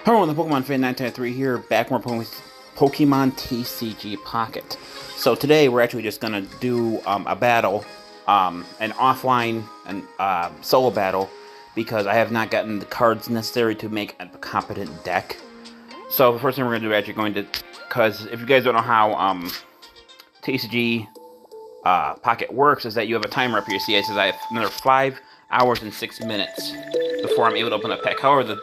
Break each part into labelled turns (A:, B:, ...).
A: Hello, the Pokemon fan 993 here, back more Pokemon TCG Pocket. So today we're actually just gonna do a battle, an offline and solo battle, because I have not gotten the cards necessary to make a competent deck. So the first thing we're gonna do is actually going to, because if you guys don't know how TCG Pocket works, is that you have a timer up here. See, it says I have another 5 hours and 6 minutes before I'm able to open a pack. However, the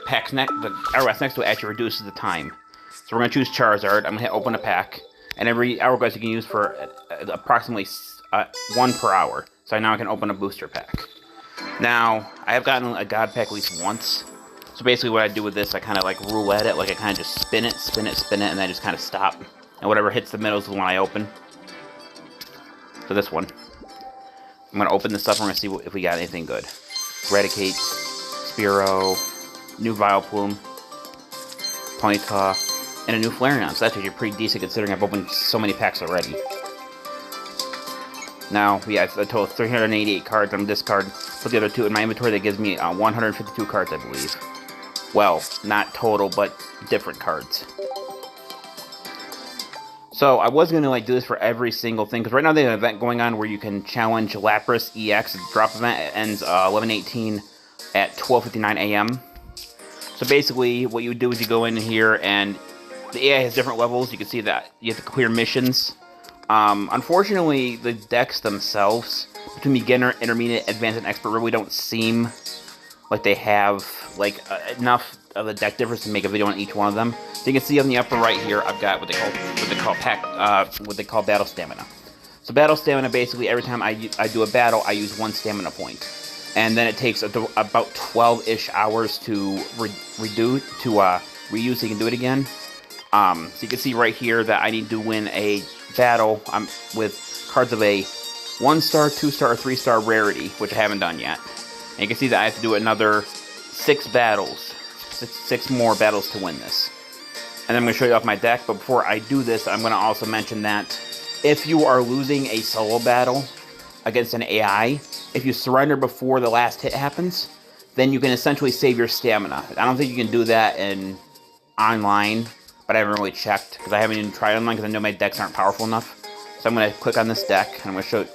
A: hourglass next to it actually reduces the time. So we're going to choose Charizard. I'm going to hit open a pack. And every hourglass you can use for approximately 1 per hour. So now I can open a booster pack. Now, I have gotten a God pack at least once. So basically what I do with this, I kind of like roulette it. Like I kind of just spin it, and then I just kind of stop. And whatever hits the middle is the one I open. So this one. I'm going to open this up and we're going to see if we got anything good. Eradicate, Spearow, new Vileplume, Ponyta, and a new Flareon. So that's actually pretty decent considering I've opened so many packs already. Now, we have a total of 388 cards. I'm going to discard, put the other two in my inventory. That gives me 152 cards, I believe. Well, not total, but different cards. So I was going to do this for every single thing, because right now they have an event going on where you can challenge Lapras EX. It's a drop event. It ends 11/18 at 12:59 a.m. So basically what you would do is you go in here, and the AI has different levels. You can see that you have to clear missions. Unfortunately, the decks themselves, between beginner, intermediate, advanced, and expert, really don't seem like they have enough of a deck difference to make a video on each one of them. So you can see on the upper right here, I've got what they call battle stamina. So battle stamina, basically every time I do a battle, I use 1 stamina point, and then it takes about 12-ish hours to reuse, so you can do it again. So you can see right here that I need to win a battle with cards of a 1-star, 2-star, or 3-star rarity, which I haven't done yet. And you can see that I have to do another 6 more battles to win this. And I'm going to show you off my deck, but before I do this, I'm going to also mention that if you are losing a solo battle against an AI, if you surrender before the last hit happens, then you can essentially save your stamina. I don't think you can do that in online, but I haven't really checked, because I haven't even tried online, because I know my decks aren't powerful enough. So I'm going to click on this deck, and I'm going to show it.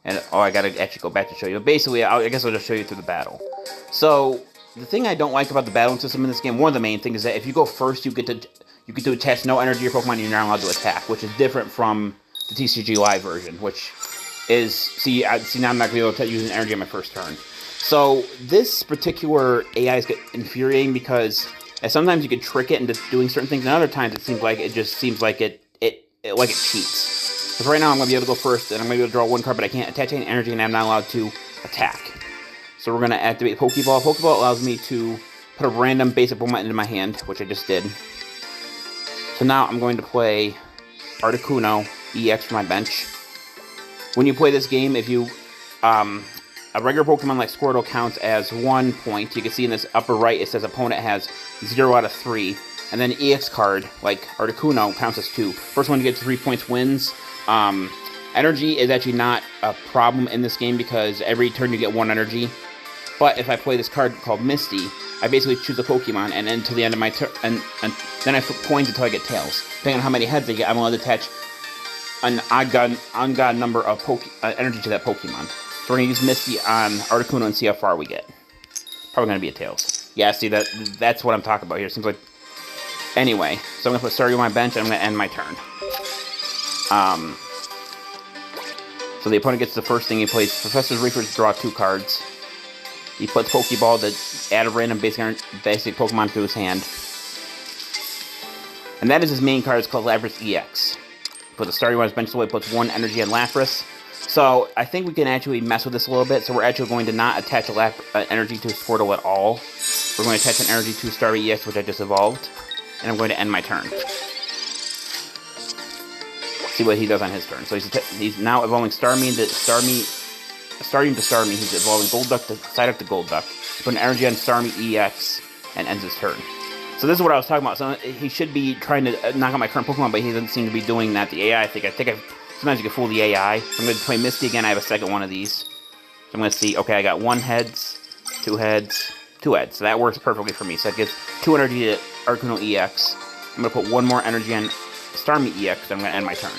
A: And I got to actually go back to show you. But basically, I guess I'll just show you through the battle. So the thing I don't like about the battling system in this game, one of the main things, is that if you go first, you get to attach no energy to your Pokemon, and you're not allowed to attack, which is different from the TCG Live version, which is, see now I'm not going to be able to use an energy on my first turn. So this particular AI is infuriating, because sometimes you can trick it into doing certain things, and other times it seems like it cheats. Because right now I'm going to be able to go first, and I'm going to be able to draw 1 card, but I can't attach any energy, and I'm not allowed to attack. So we're going to activate Pokeball. Pokeball allows me to put a random basic Pokemon into my hand, which I just did. So now I'm going to play Articuno EX for my bench. When you play this game, if you a regular Pokemon like Squirtle counts as 1 point. You can see in this upper right it says opponent has 0 out of 3. And then EX card, like Articuno, counts as 2. First one to get to 3 points wins. Energy is actually not a problem in this game, because every turn you get 1 energy. But if I play this card called Misty, I basically choose a Pokemon, and then to the end of my turn, and then I flip coins until I get tails. Depending on how many heads I get, I'm allowed to attach an odd number of energy to that Pokemon. So we're going to use Misty on Articuno and see how far we get. Probably going to be a tails. Yeah, see, that's what I'm talking about here. Seems like... Anyway, so I'm going to put Staryu on my bench, and I'm going to end my turn. So the opponent gets the first thing he plays. Professor's Reapers, draw 2 cards. He puts Pokeball to add a random basic Pokemon to his hand. And that is his main card. It's called Lapras EX. Put the Staryu on his bench, so he puts 1 energy on Lapras. So I think we can actually mess with this a little bit. So we're actually going to not attach energy to Squirtle at all. We're going to attach an energy to Staryu EX, which I just evolved. And I'm going to end my turn. See what he does on his turn. So he's now evolving Starmie into Starmie. He's evolving Golduck to Psyduck to Golduck. Put an energy on Starmie EX and ends his turn. So this is what I was talking about. So he should be trying to knock out my current Pokemon, but he doesn't seem to be doing that. The AI, I think sometimes you can fool the AI. So I'm going to play Misty again. I have a second one of these. So I'm going to see. Okay, I got 1 heads, 2 heads, 2 heads. So that works perfectly for me. So that gives 2 energy to Articuno EX. I'm going to put 1 more energy on Starmie EX, then I'm going to end my turn.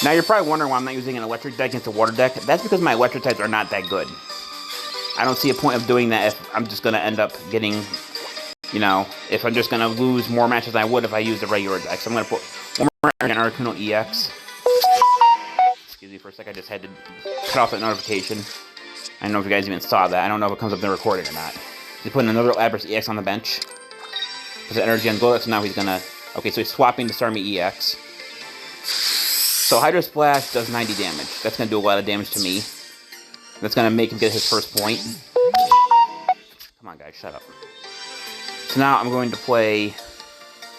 A: Now you're probably wondering why I'm not using an electric deck against a water deck. That's because my electric types are not that good. I don't see a point of doing that if I'm just going to end up getting, you know, if I'm just going to lose more matches than I would if I used a regular deck. So I'm going to put 1 more energy on Articuno EX. Excuse me for a sec, I just had to cut off that notification. I don't know if you guys even saw that. I don't know if it comes up in the recording or not. He's putting another Lapras EX on the bench. Put the energy on Golduck, so now he's gonna... Okay, so he's swapping to Starmie EX. So Hydro Splash does 90 damage. That's gonna do a lot of damage to me. That's gonna make him get his first point. Come on, guys, shut up. So now I'm going to play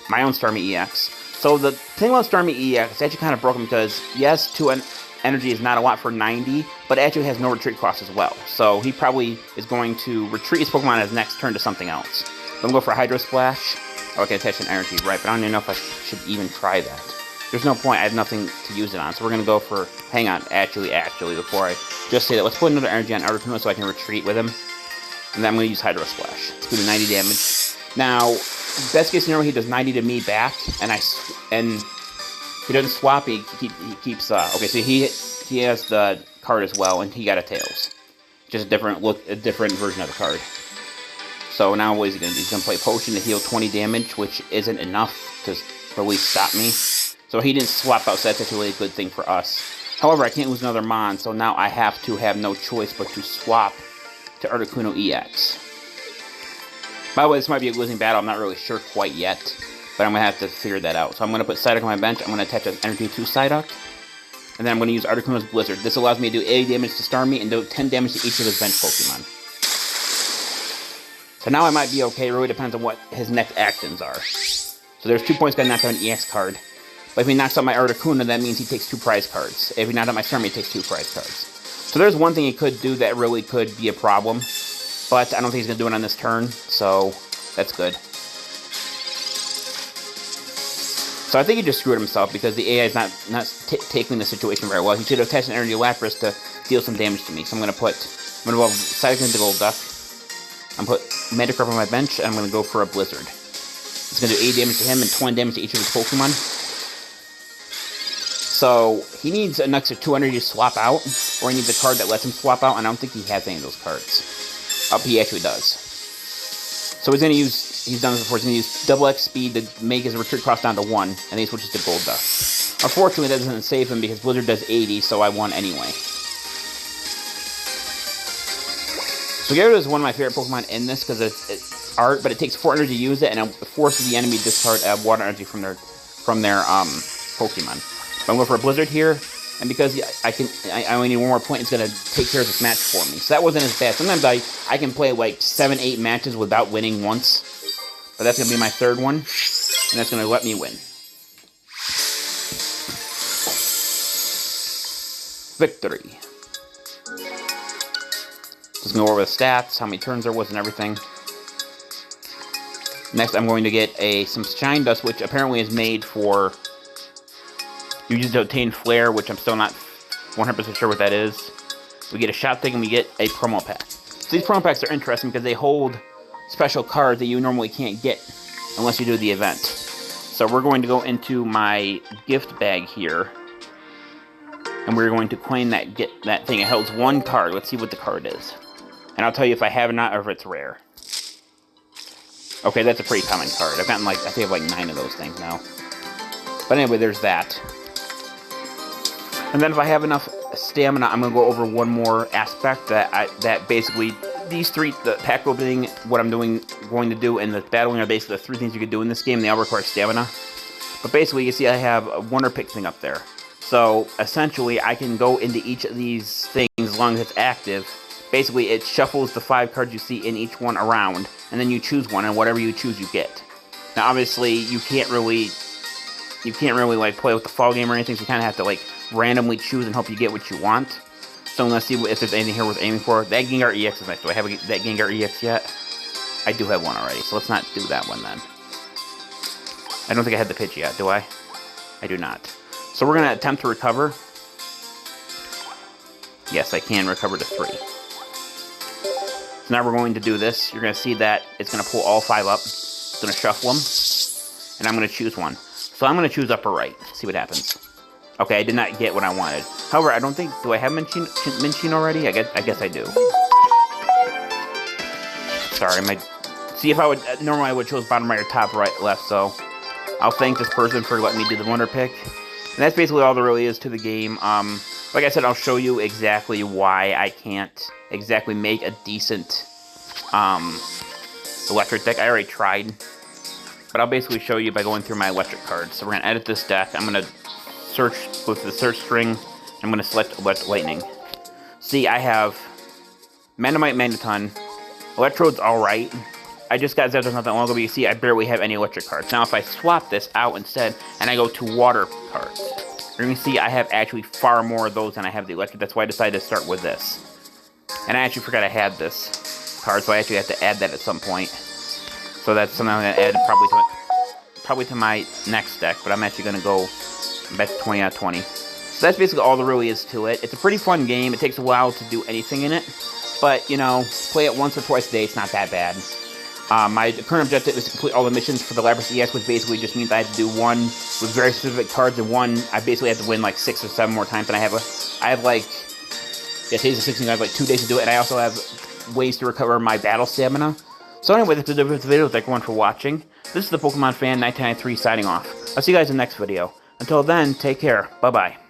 A: my own Starmie EX. So the thing about Starmie EX, it's actually kind of broken because, yes, 2 energy is not a lot for 90, but it actually has no retreat cost as well. So he probably is going to retreat his Pokemon his next turn to something else. So I'm going to go for Hydro Splash. Oh, I can attach an energy, right, but I don't even know if I should even try that. There's no point, I have nothing to use it on, so we're going to go for... Hang on, actually, before I just say that, let's put another energy on Articuno so I can retreat with him. And then I'm going to use Hydro Splash. It's going to do 90 damage. Now, best case scenario, he does 90 to me back, and he doesn't swap, he keeps, okay, so he has the card as well, and he got a Tails. Just a different version of the card. So now what is he going to do? He's going to play Potion to heal 20 damage, which isn't enough to really stop me. So he didn't swap out, so that's actually a really good thing for us. However, I can't lose another Mon, so now I have to have no choice but to swap to Articuno EX. By the way, this might be a losing battle, I'm not really sure quite yet, but I'm going to have to figure that out. So I'm going to put Psyduck on my bench, I'm going to attach an energy to Psyduck, and then I'm going to use Articuno's Blizzard. This allows me to do 80 damage to Starmie and do 10 damage to each of his bench Pokemon. So now I might be okay, it really depends on what his next actions are. So there's 2 points got knocked out an EX card. But if he knocks out my Articuno, that means he takes 2 prize cards. If he knocks out my Starmie, he takes 2 prize cards. So there's one thing he could do that really could be a problem. But I don't think he's going to do it on this turn, so that's good. So I think he just screwed himself because the AI is not taking the situation very well. He should have attached an Energy Lapras to deal some damage to me. So I'm going to evolve Psyduck into Golduck. I'm going to put Magikarp on my bench, and I'm going to go for a Blizzard. It's going to do 8 damage to him and 20 damage to each of his Pokemon. So he needs an extra 2 energy to swap out, or he needs a card that lets him swap out, and I don't think he has any of those cards. He actually does. So he's going to use, he's done this before, he's going to use double X speed to make his retreat cost down to 1, and then he switches to Golduck. Unfortunately, that doesn't save him because Blizzard does 80, so I won anyway. So Gyarados is one of my favorite Pokemon in this because it's art, but it takes 4 energy to use it, and it forces the enemy to discard water energy from their Pokemon. But I'm going for a Blizzard here, and because I only need 1 more point, it's going to take care of this match for me. So that wasn't as bad. Sometimes I can play like 7-8 matches without winning once, but that's going to be my 3rd one, and that's going to let me win. Victory. Just go over the stats, how many turns there was, and everything. Next, I'm going to get some Shine Dust, which apparently is made for... You use to obtain Flare, which I'm still not 100% sure what that is. We get a Shop Thing, and we get a promo pack. So these promo packs are interesting because they hold special cards that you normally can't get unless you do the event. So we're going to go into my gift bag here, and we're going to claim that thing. It holds 1 card. Let's see what the card is. And I'll tell you if I have it or not, or if it's rare. Okay, that's a pretty common card. I've gotten I think I have like 9 of those things now. But anyway, there's that. And then if I have enough stamina, I'm going to go over one more aspect that basically, these 3, the pack opening, what I'm going to do, and the battling are basically the 3 things you can do in this game. They all require stamina. But basically, you see I have a Wonder Pick thing up there. So, essentially, I can go into each of these things as long as it's active. Basically, it shuffles the 5 cards you see in each one around, and then you choose one, and whatever you choose, you get. Now, obviously, you can't really like play with the fall game or anything, so you kind of have to like randomly choose and hope you get what you want. So let's see if there's anything here worth aiming for. That Gengar EX is nice. Do I have that Gengar EX yet? I do have one already, so let's not do that one then. I don't think I had the pitch yet, do I? I do not. So we're going to attempt to recover. Yes, I can recover to 3. So now we're going to do this. You're going to see that it's going to pull all 5 up. It's going to shuffle them. And I'm going to choose one. So I'm going to choose upper right. See what happens. Okay, I did not get what I wanted. However, I don't think... Do I have Minchin already? I guess I do. Sorry, see, if I would... Normally I would choose bottom right or top right, left, so... I'll thank this person for letting me do the wonder pick. And that's basically all there really is to the game. Like I said, I'll show you exactly why I can't exactly make a decent electric deck. I already tried. But I'll basically show you by going through my electric cards. So we're going to edit this deck. I'm going to search with the search string. I'm going to select Lightning. See, I have Magnemite, Magneton. Electrode's alright. I just got Zapdos not that long ago, but you see I barely have any electric cards. Now if I swap this out instead, and I go to water cards, you're going to see I have actually far more of those than I have the electric. That's why I decided to start with this. And I actually forgot I had this card, so I actually have to add that at some point. So that's something I'm going to add probably to my next deck, but I'm actually going to go back to 20 out of 20. So that's basically all there really is to it. It's a pretty fun game. It takes a while to do anything in it, but, you know, play it once or twice a day. It's not that bad. My current objective is to complete all the missions for the Lapras EX, which basically just means I have to do one with very specific cards, and one I basically have to win like 6 or 7 more times. And I have like, yeah, today's the 16th. I have like 2 days to do it, and I also have ways to recover my battle stamina. So anyway, that's the video. Thank everyone for watching. This is the Pokemon Fan 1993 signing off. I'll see you guys in the next video. Until then, take care. Bye bye.